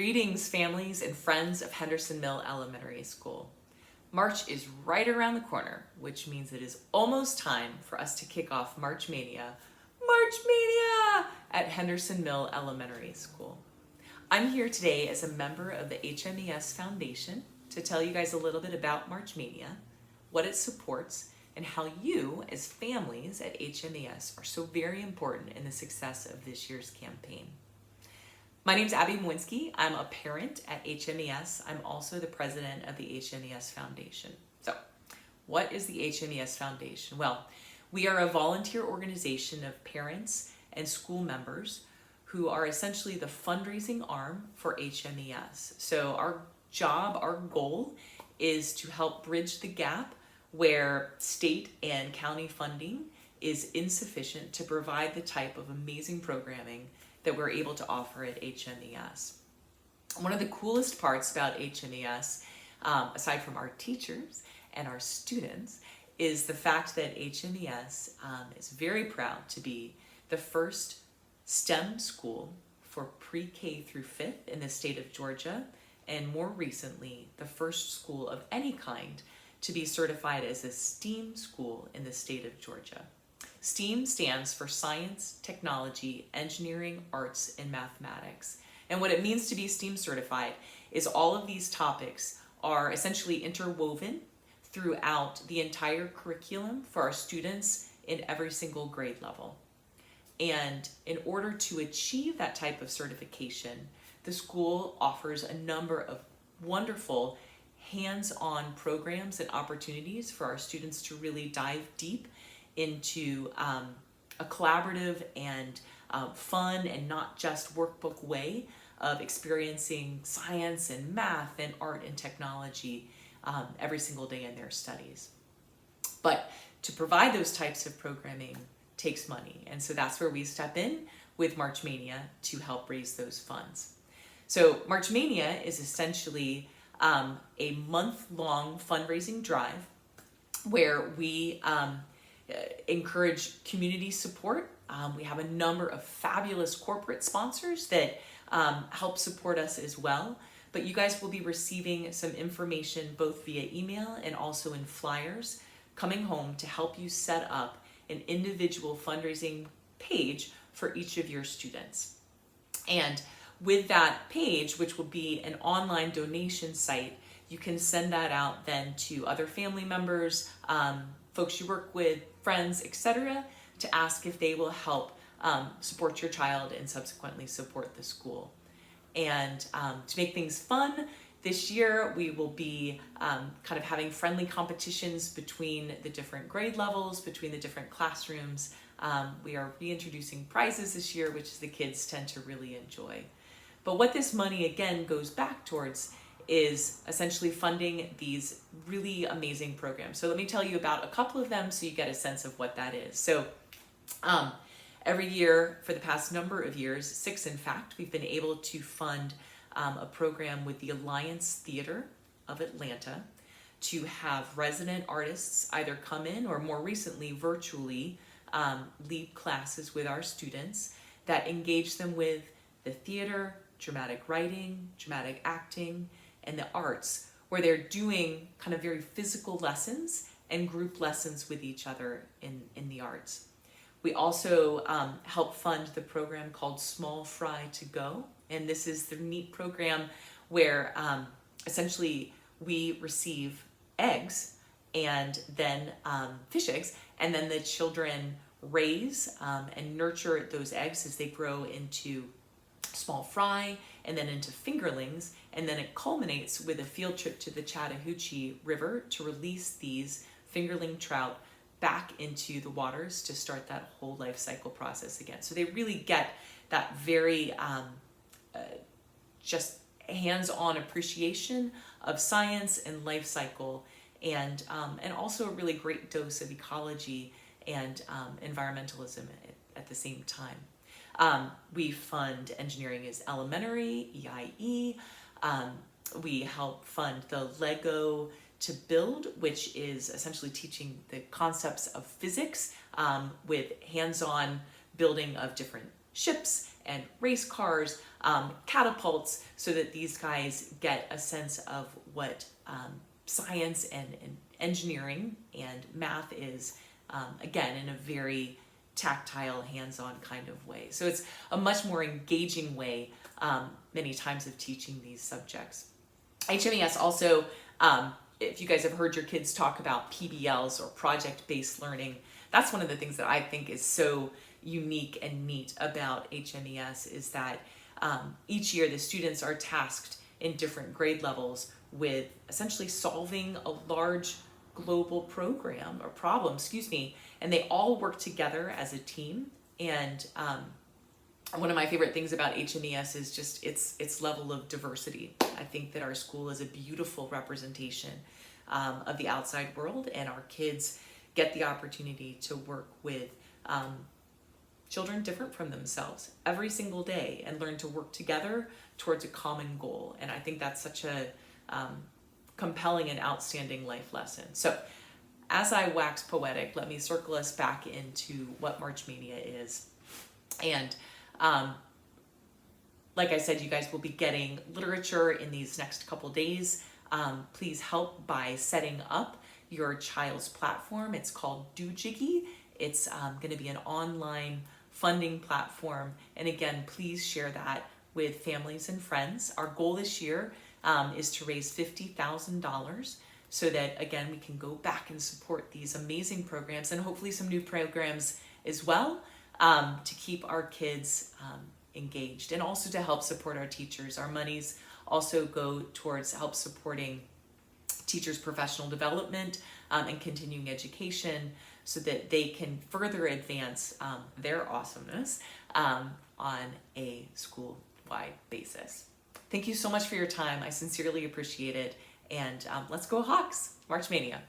Greetings, families and friends of Henderson Mill Elementary School. March is right around the corner, which means it is almost time for us to kick off March Mania, at Henderson Mill Elementary School. I'm here today as a member of the HMES Foundation to tell you guys a little bit about March Mania, what it supports, and how you, as families at HMES, are so very important in the success of this year's campaign. My name is Abby Mwinski. I'm a parent at HMES. I'm also the president of the HMES Foundation. So, what is the HMES Foundation? Well, we are a volunteer organization of parents and school members who are essentially the fundraising arm for HMES. So our goal is to help bridge the gap where state and county funding is insufficient to provide the type of amazing programming that we're able to offer at HMES. One of the coolest parts about HMES, aside from our teachers and our students, is the fact that HMES is very proud to be the first STEM school for pre-K through 5th in the state of Georgia, and more recently, the first school of any kind to be certified as a STEAM school in the state of Georgia. STEAM stands for Science, Technology, Engineering, Arts, and Mathematics. And what it means to be STEAM certified is all of these topics are essentially interwoven throughout the entire curriculum for our students in every single grade level. And in order to achieve that type of certification, the school offers a number of wonderful hands-on programs and opportunities for our students to really dive deep into a collaborative and fun and not just workbook way of experiencing science and math and art and technology every single day in their studies. But to provide those types of programming takes money, and so that's where we step in with March Mania to help raise those funds. So March Mania is essentially a month-long fundraising drive where we encourage community support. We have a number of fabulous corporate sponsors that help support us as well. But you guys will be receiving some information both via email and also in flyers coming home to help you set up an individual fundraising page for each of your students. And with that page, which will be an online donation site, you can send that out then to other family members, folks you work with, friends, etc., to ask if they will help support your child and subsequently support the school. And to make things fun, this year we will be kind of having friendly competitions between the different grade levels, between the different classrooms. We are reintroducing prizes this year, which the kids tend to really enjoy. But what this money again goes back towards is essentially funding these really amazing programs. So let me tell you about a couple of them so you get a sense of what that is. So every year for the past number of years, 6 in fact, we've been able to fund a program with the Alliance Theater of Atlanta to have resident artists either come in or more recently virtually lead classes with our students that engage them with the theater, dramatic writing, dramatic acting, and the arts, where they're doing kind of very physical lessons and group lessons with each other in the arts. We also help fund the program called Small Fry to Go, and this is the neat program where essentially we receive eggs and then fish eggs, and then the children raise and nurture those eggs as they grow into small fry and then into fingerlings, and then it culminates with a field trip to the Chattahoochee River to release these fingerling trout back into the waters to start that whole life cycle process again. So they really get that very just hands-on appreciation of science and life cycle, and also a really great dose of ecology and environmentalism at the same time. We fund Engineering is Elementary, EIE. We help fund the Lego to Build, which is essentially teaching the concepts of physics with hands-on building of different ships and race cars, catapults, so that these guys get a sense of what science and engineering and math is, again, in a very tactile, hands-on kind of way. So it's a much more engaging way many times of teaching these subjects. HMES also, if you guys have heard your kids talk about PBLs or project-based learning, that's one of the things that I think is so unique and neat about HMES is that each year the students are tasked in different grade levels with essentially solving a large global program or problem, and they all work together as a team. And one of my favorite things about HMES is just its level of diversity. I think that our school is a beautiful representation of the outside world, and our kids get the opportunity to work with children different from themselves every single day and learn to work together towards a common goal. And I think that's such a compelling and outstanding life lesson. So as I wax poetic, let me circle us back into what March Mania is. And like I said, you guys will be getting literature in these next couple days. Please help by setting up your child's platform. It's called Doojiggy. It's going to be an online funding platform. And again, please share that with families and friends. Our goal this year is to raise $50,000 so that, again, we can go back and support these amazing programs and hopefully some new programs as well to keep our kids engaged and also to help support our teachers. Our monies also go towards help supporting teachers' professional development and continuing education so that they can further advance their awesomeness on a school-wide basis. Thank you so much for your time. I sincerely appreciate it. And let's go Hawks! March Mania.